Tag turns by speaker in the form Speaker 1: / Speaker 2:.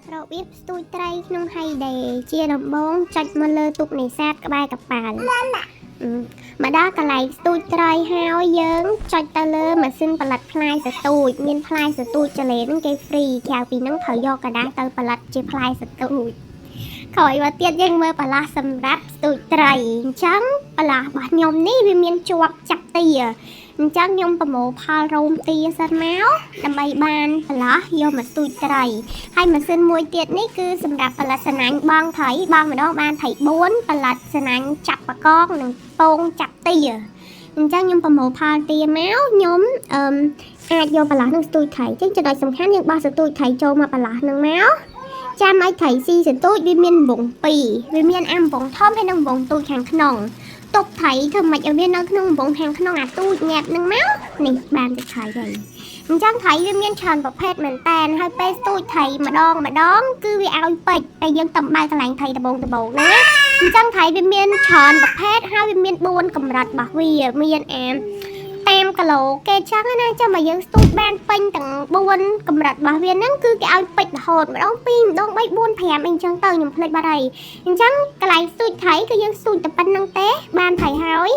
Speaker 1: របៀបស្ទូចត្រីក្នុងហៃដេជាដំបូងចុចមកលើទូកនេសាទក្បែរកប៉ាល់មកដល់កន្លែងស្ទូចត្រីហើយយើងចុចទៅលើម៉ាស៊ីនផលិតផ្លែស្ទូចមានផ្លែស្ទូចចលេហ្នឹងគេហ្វ្រីក្រៅពីហ្នឹងត្រូវយកกระดาษទៅផលិតជាផ្លែស្ទូចក្រោយមកទៀតយើងមើលបន្លាស់សម្រាប់ស្ទូចត្រីអញ្ចឹងបន្លាស់របស់ខ្ញុំនេះវាមានជាប់ចាប់ទាអញ្ចឹងខ្ញុំប្រមូលផលរោមទាសិនមកដើម្បីបានបន្លាស់យកមកស្ទូចត្រីហើយម៉ាស៊ីនមួយទៀតនេះគឺសម្រាប់ផលិតសណាញ់បងត្រីបងម្ដងបានត្រី4ផលិតសណាញ់ចាប់បកកនិងពងចាប់ទាអញ្ចឹងខ្ញុំប្រមូលផលទាមកខ្ញុំអាចយកបន្លាស់នឹងស្ទូចត្រីអញ្ចឹងចំណុចសំខាន់យើងបោះស្ទូចត្រីចូលមកបន្លាស់នឹងមកចាំឲ្យត្រីស៊ីសន្ទូចវាមានវង2វាមានអាំវងធំហើយនិងវងទូចខាងក្នុងតុបត្រីធ្វើម៉េចឲ្យវានៅក្នុងវងខាងក្នុងអាទូចញ៉ាប់នឹងមកនេះបានតែត្រីហើយអញ្ចឹងត្រីវាមានច្រើនប្រភេទមែនតែនហើយពេលស្ទូចត្រីម្ដងគឺវាឲ្យពេជ្រតែយើងតំបើកន្លែងត្រីដបងណាអញ្ចឹងត្រីវាមានច្រើនប្រភេទហើយវាមាន4កម្រិតរបស់វាមានតាមគីឡូគេចឹងណាចាំមកយើងស្ទូចបានពេញទាំង4កម្រិតរបស់វាហ្នឹងគឺគេឲ្យពេជ្ររហូតម្ដង2ម្ដង3 4 5អីចឹងទៅខ្ញុំភ្លេចបាត់ហើយអញ្ចឹងកន្លែងស្ទូចត្រីគឺយើងស្ទូចតែប៉ុណ្្នឹងទេបានត្រីហើយ